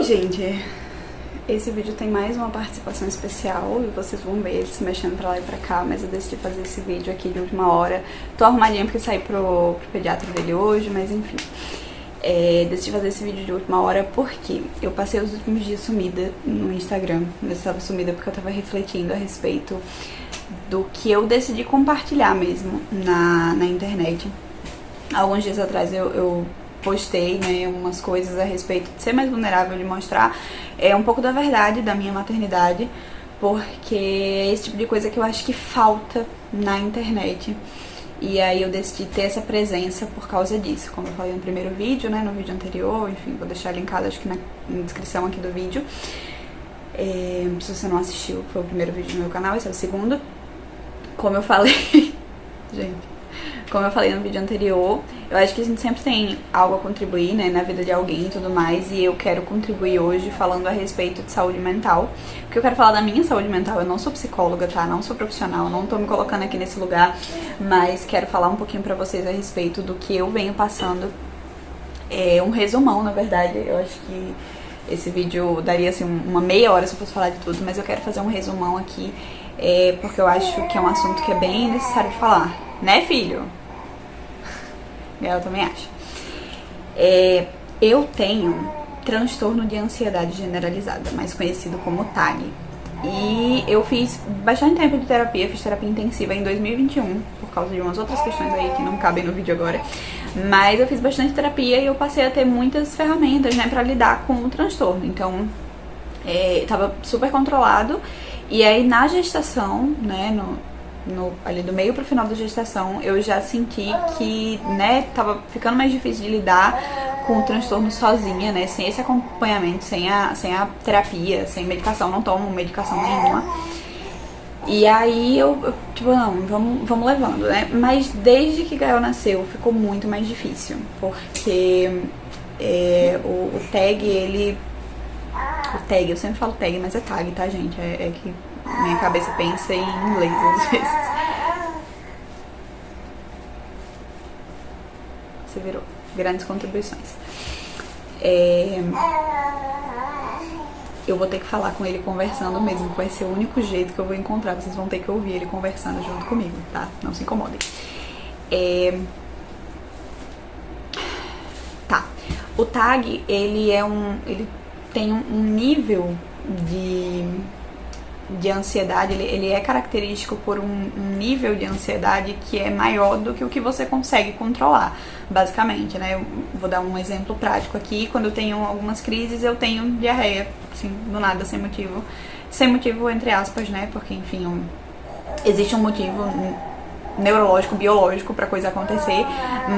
Oi, gente! Esse vídeo tem mais uma participação especial e vocês vão ver ele se mexendo pra lá e pra cá, mas eu decidi fazer esse vídeo aqui de última hora. Tô arrumadinha porque saí pro pediatra dele hoje, mas enfim. Decidi fazer esse vídeo de última hora porque eu passei os últimos dias sumida no Instagram. Eu estava sumida porque eu tava refletindo a respeito do que eu decidi compartilhar mesmo na internet. Alguns dias atrás eu postei, né, umas coisas a respeito de ser mais vulnerável, de mostrar um pouco da verdade da minha maternidade, porque é esse tipo de coisa que eu acho que falta na internet. E aí eu decidi ter essa presença por causa disso, como eu falei no primeiro vídeo, né, no vídeo anterior, enfim, vou deixar linkado acho que na descrição aqui do vídeo. Se você não assistiu, foi o primeiro vídeo no meu canal, esse é o segundo. Como eu falei, gente, como eu falei no vídeo anterior, eu acho que a gente sempre tem algo a contribuir, né, na vida de alguém e tudo mais, e eu quero contribuir hoje falando a respeito de saúde mental, porque eu quero falar da minha saúde mental. Eu não sou psicóloga, tá, não sou profissional, não tô me colocando aqui nesse lugar, mas quero falar um pouquinho pra vocês a respeito do que eu venho passando. Um resumão, na verdade. Eu acho que esse vídeo daria, assim, uma meia hora se eu fosse falar de tudo, mas eu quero fazer um resumão aqui, porque eu acho que é um assunto que é bem necessário de falar, né, filho? Eu também acho. Eu tenho transtorno de ansiedade generalizada, mais conhecido como TAG. E eu fiz bastante tempo de terapia, fiz terapia intensiva em 2021, por causa de umas outras questões aí que não cabem no vídeo agora. Mas eu fiz bastante terapia e eu passei a ter muitas ferramentas, né, pra lidar com o transtorno. Então, tava super controlado. E aí na gestação, né, ali do meio pro final da gestação, eu já senti que, né, tava ficando mais difícil de lidar com o transtorno sozinha, né, sem esse acompanhamento, sem a terapia, sem medicação, não tomo medicação nenhuma. E aí eu tipo, não, vamos levando, né, mas desde que Gael nasceu ficou muito mais difícil, porque o TAG, eu sempre falo TAG, mas é TAG, tá, gente, é que minha cabeça pensa em inglês às vezes. Você virou. Grandes contribuições. Eu vou ter que falar com ele conversando mesmo. Vai ser o único jeito que eu vou encontrar. Vocês vão ter que ouvir ele conversando junto comigo, tá? Não se incomodem. Tá. O TAG, ele tem um nível de ansiedade, ele é característico por um nível de ansiedade que é maior do que o que você consegue controlar, basicamente, né? Eu vou dar um exemplo prático aqui. Quando eu tenho algumas crises, eu tenho diarreia, assim, do nada, sem motivo entre aspas, né? Porque, enfim, existe um motivo neurológico, biológico pra coisa acontecer,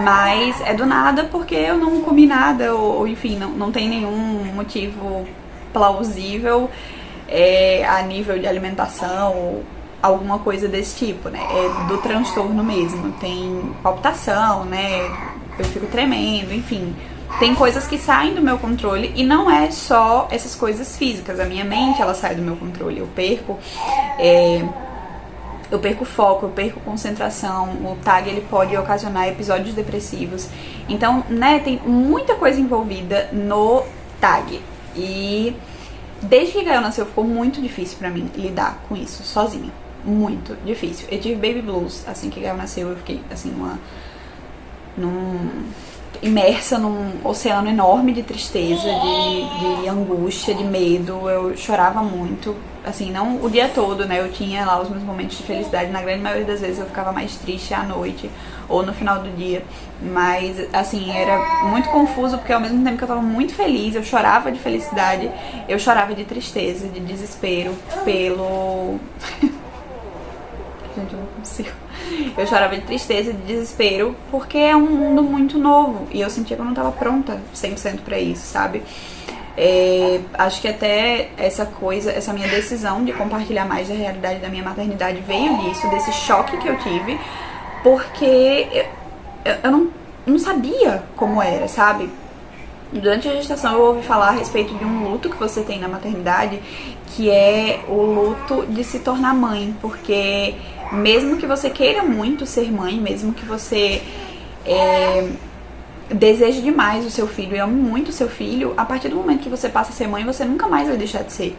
mas é do nada porque eu não comi nada, ou enfim, não tem nenhum motivo plausível a nível de alimentação ou alguma coisa desse tipo, né? É do transtorno mesmo. Tem palpitação, né? Eu fico tremendo, enfim. Tem coisas que saem do meu controle e não é só essas coisas físicas. A minha mente, ela sai do meu controle. Eu perco foco, eu perco concentração. O TAG, ele pode ocasionar episódios depressivos. Então, né, tem muita coisa envolvida no TAG. E desde que Gael nasceu, ficou muito difícil pra mim lidar com isso sozinha. Muito difícil. Eu tive baby blues assim que Gael nasceu. Eu fiquei, assim, imersa num oceano enorme de tristeza, de angústia, de medo. Eu chorava muito, assim, não o dia todo, né? Eu tinha lá os meus momentos de felicidade. Na grande maioria das vezes eu ficava mais triste à noite ou no final do dia. Mas, assim, era muito confuso, porque ao mesmo tempo que eu tava muito feliz, eu chorava de felicidade, eu chorava de tristeza, de desespero pelo... Gente, eu não consigo. Eu chorava de tristeza e de desespero porque é um mundo muito novo e eu sentia que eu não tava pronta 100% pra isso, sabe? Acho que até essa minha decisão de compartilhar mais da realidade da minha maternidade veio disso, desse choque que eu tive, porque eu não sabia como era, sabe? Durante a gestação eu ouvi falar a respeito de um luto que você tem na maternidade, que é o luto de se tornar mãe, porque mesmo que você queira muito ser mãe, mesmo que você deseje demais o seu filho e ame muito o seu filho, a partir do momento que você passa a ser mãe, você nunca mais vai deixar de ser.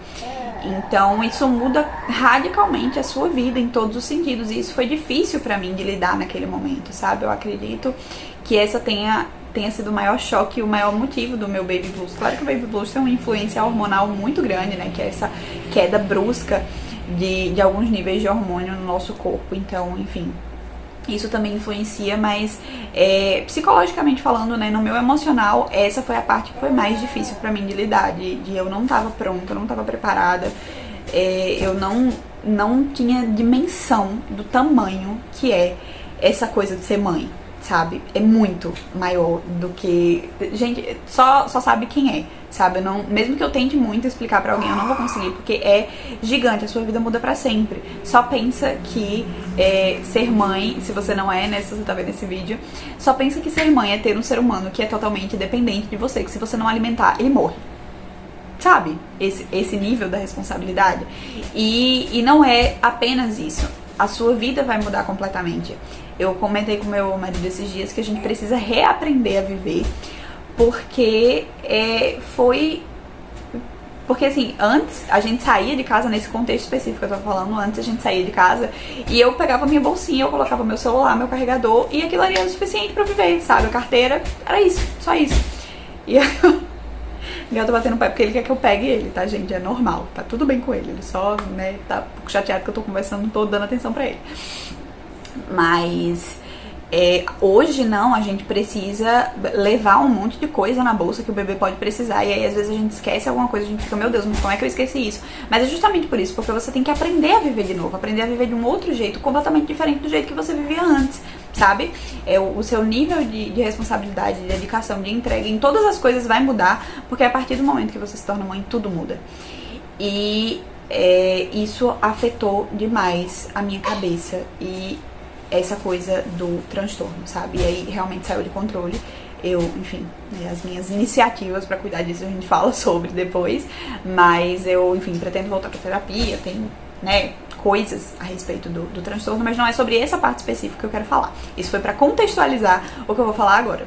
Então isso muda radicalmente a sua vida em todos os sentidos, e isso foi difícil pra mim de lidar naquele momento, sabe? Eu acredito que essa tenha sido o maior choque e o maior motivo do meu baby blues. Claro que o baby blues tem uma influência hormonal muito grande, né? Que é essa queda brusca de alguns níveis de hormônio no nosso corpo. Então, enfim, isso também influencia, mas psicologicamente falando, né, no meu emocional, essa foi a parte que foi mais difícil pra mim de lidar, de eu não tava pronta, eu não tava preparada, eu não tinha dimensão do tamanho que é essa coisa de ser mãe, sabe? É muito maior do que... Gente, só sabe quem é, sabe? Eu não, mesmo que eu tente muito explicar pra alguém, eu não vou conseguir, porque é gigante, a sua vida muda pra sempre. Só pensa que ser mãe, se você não é, né, se você tá vendo esse vídeo, só pensa que ser mãe é ter um ser humano que é totalmente dependente de você, que se você não alimentar, ele morre. Sabe? Esse nível da responsabilidade. E não é apenas isso. A sua vida vai mudar completamente. Eu comentei com meu marido esses dias que a gente precisa reaprender a viver, porque porque assim, antes a gente saía de casa, nesse contexto específico que eu tô falando, antes a gente saía de casa e eu pegava minha bolsinha, eu colocava meu celular, meu carregador, e aquilo ali era o suficiente pra viver, sabe? A carteira, era isso, só isso. E eu tô batendo o pé porque ele quer que eu pegue ele, tá, gente? É normal, tá tudo bem com ele. Ele só, né, tá um pouco chateado que eu tô conversando, não tô dando atenção pra ele. Mas hoje não, a gente precisa levar um monte de coisa na bolsa que o bebê pode precisar. E aí às vezes a gente esquece alguma coisa, a gente fica, meu Deus, mas como é que eu esqueci isso? Mas é justamente por isso, porque você tem que aprender a viver de novo, aprender a viver de um outro jeito, completamente diferente do jeito que você vivia antes, sabe? O seu nível de responsabilidade, de dedicação, de entrega em todas as coisas vai mudar, porque a partir do momento que você se torna mãe, tudo muda. E isso afetou demais a minha cabeça e essa coisa do transtorno, sabe? E aí realmente saiu de controle. Eu, enfim, né, as minhas iniciativas pra cuidar disso a gente fala sobre depois, mas eu, enfim, pretendo voltar pra terapia, tenho, né, coisas a respeito do transtorno, mas não é sobre essa parte específica que eu quero falar. Isso foi pra contextualizar o que eu vou falar agora.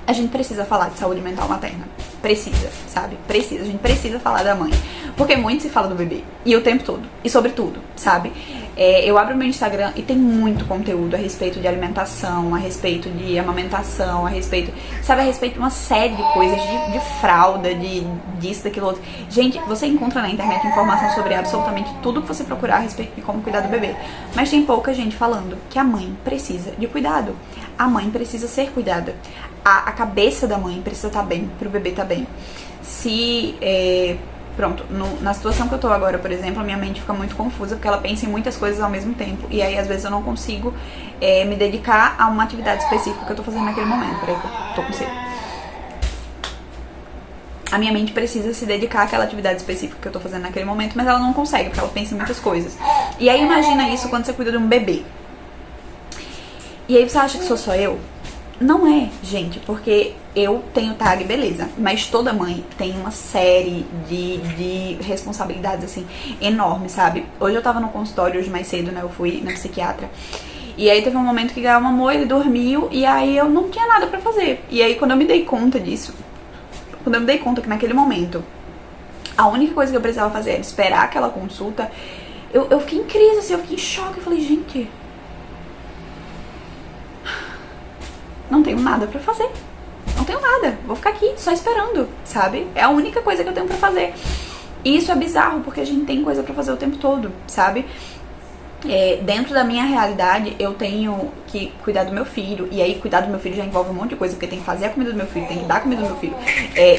A gente precisa falar de saúde mental materna. Precisa, sabe? Precisa. A gente precisa falar da mãe. Porque muito se fala do bebê. E o tempo todo. E sobre tudo, sabe? Eu abro meu Instagram e tem muito conteúdo a respeito de alimentação, a respeito de amamentação, a respeito... Sabe? A respeito de uma série de coisas, de fralda, disso, daquilo outro. Gente, você encontra na internet informação sobre absolutamente tudo que você procurar a respeito de como cuidar do bebê. Mas tem pouca gente falando que a mãe precisa de cuidado. A mãe precisa ser cuidada. A cabeça da mãe precisa estar bem, pro bebê estar bem. Se, pronto, na situação que eu tô agora, por exemplo, a minha mente fica muito confusa, porque ela pensa em muitas coisas ao mesmo tempo. E aí, às vezes, eu não consigo me dedicar a uma atividade específica que eu tô fazendo naquele momento. Peraí que eu tô com sede. A minha mente precisa se dedicar àquela atividade específica que eu tô fazendo naquele momento, mas ela não consegue, porque ela pensa em muitas coisas. E aí, imagina isso quando você cuida de um bebê. E aí, você acha que sou só eu? Não é, gente, porque eu tenho tag, beleza, mas toda mãe tem uma série de responsabilidades, assim, enormes, sabe? Hoje eu tava no consultório, hoje mais cedo, né, eu fui na psiquiatra, e aí teve um momento que Gael mamou, ele dormiu, e aí eu não tinha nada pra fazer. E aí quando eu me dei conta disso, quando eu me dei conta que naquele momento a única coisa que eu precisava fazer era esperar aquela consulta, eu fiquei em crise, assim, eu fiquei em choque, eu falei, gente... não tenho nada pra fazer, não tenho nada, vou ficar aqui só esperando, sabe? É a única coisa que eu tenho pra fazer. E isso é bizarro, porque a gente tem coisa pra fazer o tempo todo, sabe? Dentro da minha realidade, eu tenho que cuidar do meu filho. E aí, cuidar do meu filho já envolve um monte de coisa, porque tem que fazer a comida do meu filho, tem que dar a comida do meu filho,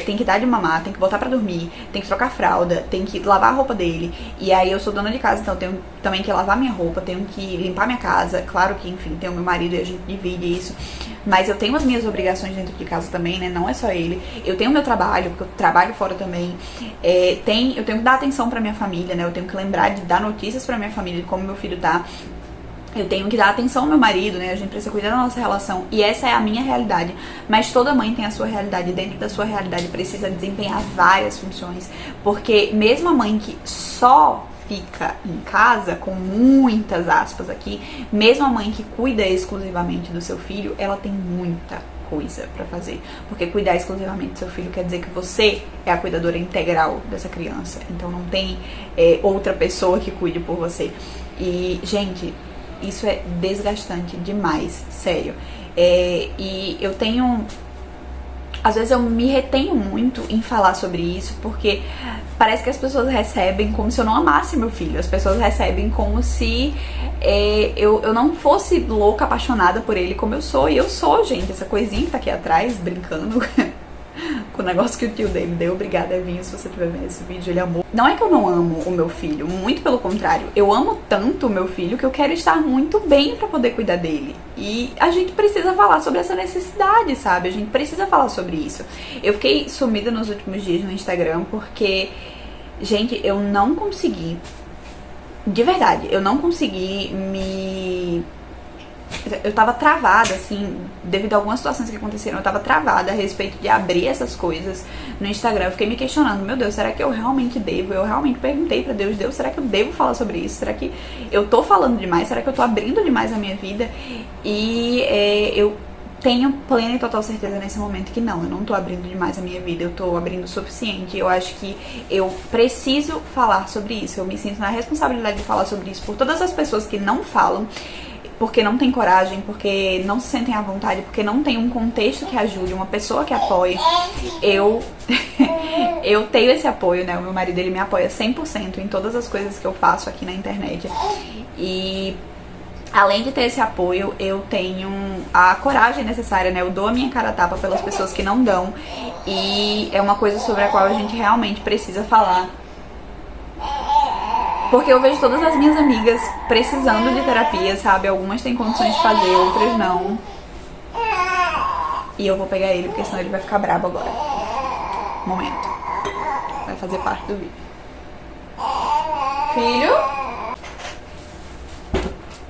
tem que dar de mamar, tem que botar pra dormir, tem que trocar fralda, tem que lavar a roupa dele. E aí, eu sou dona de casa, então eu tenho também que lavar minha roupa, tenho que limpar minha casa. Claro que, enfim, tem o meu marido e a gente divide isso. Mas eu tenho as minhas obrigações dentro de casa também, né? Não é só ele. Eu tenho o meu trabalho, porque eu trabalho fora também. Eu tenho que dar atenção pra minha família, né? Eu tenho que lembrar de dar notícias pra minha família de como meu filho tá. Eu tenho que dar atenção ao meu marido, né? A gente precisa cuidar da nossa relação. E essa é a minha realidade. Mas toda mãe tem a sua realidade. Dentro da sua realidade precisa desempenhar várias funções. Porque mesmo a mãe que só fica em casa, com muitas aspas aqui, mesmo a mãe que cuida exclusivamente do seu filho, ela tem muita coisa pra fazer. Porque cuidar exclusivamente do seu filho quer dizer que você é a cuidadora integral dessa criança. Então não tem outra pessoa que cuide por você. E, gente, isso é desgastante demais, sério. E eu tenho... Às vezes eu me retenho muito em falar sobre isso, porque parece que as pessoas recebem como se eu não amasse meu filho. As pessoas recebem como se eu não fosse louca, apaixonada por ele como eu sou. E eu sou, gente. Essa coisinha que tá aqui atrás, brincando com o negócio que o tio dele deu. Obrigada, Evinho, se você estiver vendo esse vídeo, ele amou. Não é que eu não amo o meu filho, muito pelo contrário. Eu amo tanto o meu filho que eu quero estar muito bem pra poder cuidar dele. E a gente precisa falar sobre essa necessidade, sabe? A gente precisa falar sobre isso. Eu fiquei sumida nos últimos dias no Instagram porque, gente, eu não consegui, de verdade, eu não consegui eu tava travada, assim, devido a algumas situações que aconteceram, eu tava travada a respeito de abrir essas coisas no Instagram. Eu fiquei me questionando, meu Deus, será que eu realmente devo? Eu realmente perguntei pra Deus, será que eu devo falar sobre isso? Será que eu tô falando demais? Será que eu tô abrindo demais a minha vida? E eu tenho plena e total certeza nesse momento que não, eu não tô abrindo demais a minha vida, eu tô abrindo o suficiente. Eu acho que eu preciso falar sobre isso, eu me sinto na responsabilidade de falar sobre isso por todas as pessoas que não falam, porque não tem coragem, porque não se sentem à vontade, porque não tem um contexto que ajude, uma pessoa que apoie. Eu tenho esse apoio, né? O meu marido, ele me apoia 100% em todas as coisas que eu faço aqui na internet. E além de ter esse apoio, eu tenho a coragem necessária, né? Eu dou a minha cara a tapa pelas pessoas que não dão. E é uma coisa sobre a qual a gente realmente precisa falar. Porque eu vejo todas as minhas amigas precisando de terapia, sabe? Algumas têm condições de fazer, outras não. E eu vou pegar ele, porque senão ele vai ficar brabo agora. Momento. Vai fazer parte do vídeo. Filho?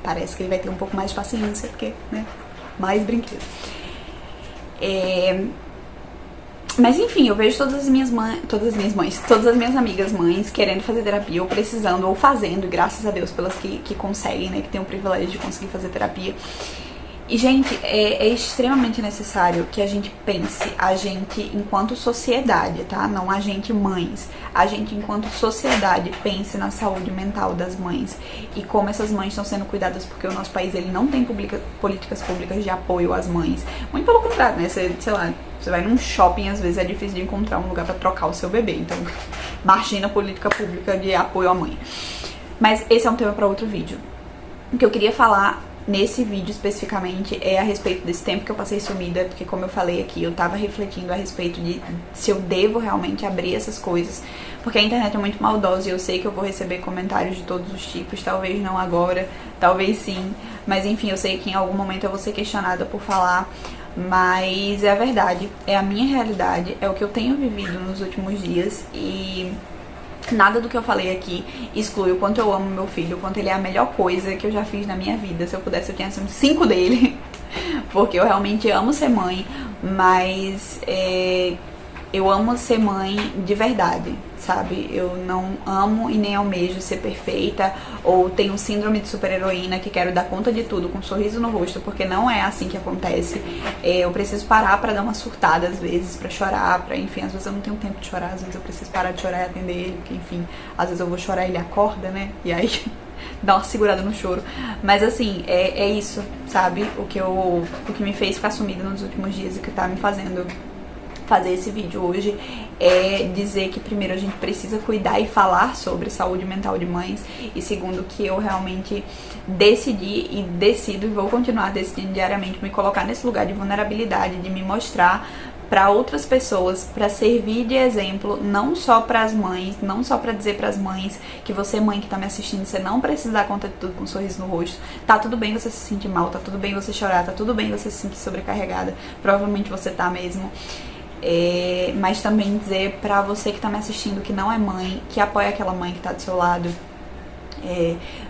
Parece que ele vai ter um pouco mais de paciência, porque, né? Mais brinquedo. Mas enfim, eu vejo todas as minhas amigas mães querendo fazer terapia, ou precisando, ou fazendo, e graças a Deus pelas que conseguem, né, que tem o privilégio de conseguir fazer terapia. E, gente, é extremamente necessário que a gente pense, a gente enquanto sociedade, tá? Não a gente mães. A gente enquanto sociedade pense na saúde mental das mães e como essas mães estão sendo cuidadas, porque o nosso país, ele não tem políticas públicas de apoio às mães. Muito pelo contrário, né? Sei lá, você vai num shopping, às vezes é difícil de encontrar um lugar pra trocar o seu bebê. Então, imagina a política pública de apoio à mãe. Mas esse é um tema pra outro vídeo. O que eu queria falar nesse vídeo especificamente é a respeito desse tempo que eu passei sumida, porque como eu falei aqui, eu tava refletindo a respeito de se eu devo realmente abrir essas coisas, porque a internet é muito maldosa e eu sei que eu vou receber comentários de todos os tipos, talvez não agora, talvez sim, mas enfim, eu sei que em algum momento eu vou ser questionada por falar, mas é a verdade, é a minha realidade, é o que eu tenho vivido nos últimos dias e nada do que eu falei aqui exclui o quanto eu amo meu filho, o quanto ele é a melhor coisa que eu já fiz na minha vida. Se eu pudesse, eu tinha sido 5 dele, porque eu realmente amo ser mãe, mas eu amo ser mãe de verdade, sabe? Eu não amo e nem almejo ser perfeita, ou tenho síndrome de super-heroína que quero dar conta de tudo com um sorriso no rosto, porque não é assim que acontece. Eu preciso parar pra dar uma surtada às vezes, pra chorar, pra, enfim, às vezes eu não tenho tempo de chorar, às vezes eu preciso parar de chorar e atender ele, porque, enfim, às vezes eu vou chorar e ele acorda, né? E aí dá uma segurada no choro. Mas assim, é isso, sabe? O que me fez ficar sumida nos últimos dias e que tá me fazendo fazer esse vídeo hoje é dizer que primeiro a gente precisa cuidar e falar sobre saúde mental de mães, e segundo que eu realmente decidi e decido e vou continuar decidindo diariamente me colocar nesse lugar de vulnerabilidade, de me mostrar para outras pessoas, para servir de exemplo, não só para as mães, não só para dizer para as mães que você, mãe que tá me assistindo, você não precisa dar conta de tudo com um sorriso no rosto. Tá tudo bem você se sentir mal, tá tudo bem você chorar, tá tudo bem você se sentir sobrecarregada, provavelmente você tá mesmo. Mas também dizer pra você que tá me assistindo que não é mãe, que apoia aquela mãe que tá do seu lado,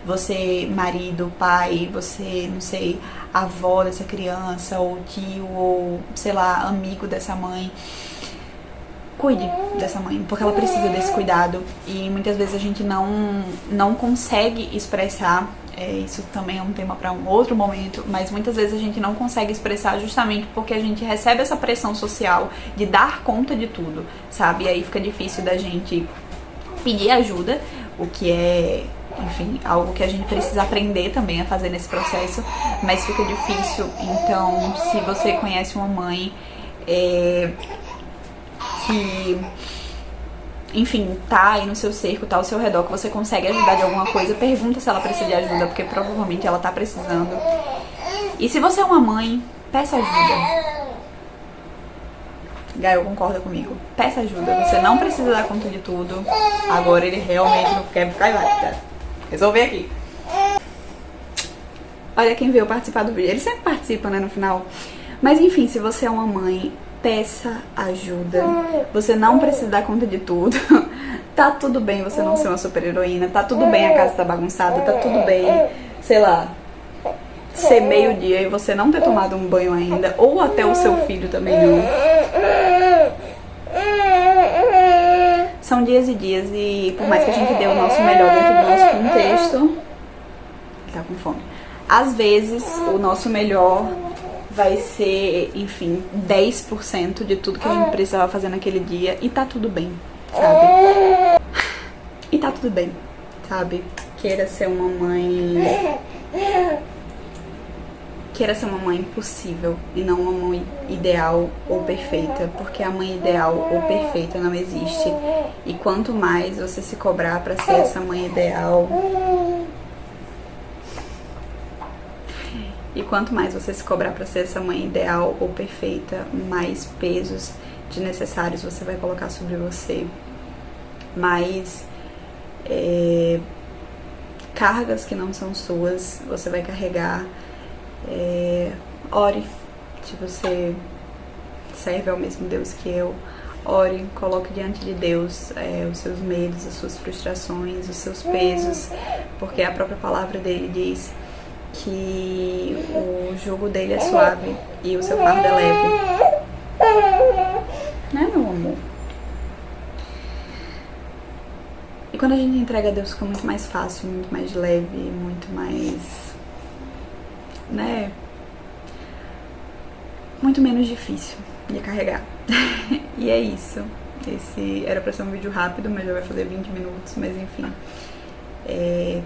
você marido, pai, você, não sei, avó dessa criança, ou tio, ou sei lá, amigo dessa mãe, cuide dessa mãe, porque ela precisa desse cuidado e muitas vezes a gente não consegue expressar. Isso também é um tema para um outro momento, mas muitas vezes a gente não consegue expressar justamente porque a gente recebe essa pressão social de dar conta de tudo, sabe? E aí fica difícil da gente pedir ajuda, o que é, enfim, algo que a gente precisa aprender também a fazer nesse processo, mas fica difícil. Então, se você conhece uma mãe que, enfim, tá aí no seu cerco, tá ao seu redor, que você consegue ajudar de alguma coisa, pergunta se ela precisa de ajuda, porque provavelmente ela tá precisando. E se você é uma mãe, peça ajuda. Gael concorda comigo. Peça ajuda, você não precisa dar conta de tudo. Agora ele realmente não quer ficar lá. Resolver aqui. Olha quem veio participar do vídeo. Ele sempre participa, né, no final. Mas enfim, se você é uma mãe, peça ajuda. Você não precisa dar conta de tudo. Tá tudo bem você não ser uma super heroína. Tá tudo bem a casa tá bagunçada. Tá tudo bem, sei lá, ser meio-dia e você não ter tomado um banho ainda. Ou até o seu filho também não. São dias e dias. E por mais que a gente dê o nosso melhor dentro do nosso contexto, ele tá com fome, às vezes o nosso melhor vai ser, enfim, 10% de tudo que a gente precisava fazer naquele dia. E tá tudo bem, sabe? E tá tudo bem, sabe? Queira ser uma mãe possível e não uma mãe ideal ou perfeita, porque a mãe ideal ou perfeita não existe. E quanto mais você se cobrar pra ser essa mãe ideal, ou perfeita, mais pesos desnecessários você vai colocar sobre você, mais cargas que não são suas você vai carregar. Ore, se você serve ao mesmo Deus que eu, ore, coloque diante de Deus os seus medos, as suas frustrações, os seus pesos, porque a própria palavra dele diz que o jugo dele é suave e o seu fardo é leve. Né, meu amor? E quando a gente entrega a Deus fica muito mais fácil, muito mais leve, muito mais, né, muito menos difícil de carregar. E é isso. Esse era pra ser um vídeo rápido, mas já vai fazer 20 minutos, mas enfim,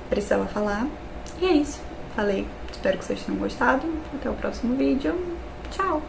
precisava falar. E é isso. Falei. Espero que vocês tenham gostado. Até o próximo vídeo. Tchau!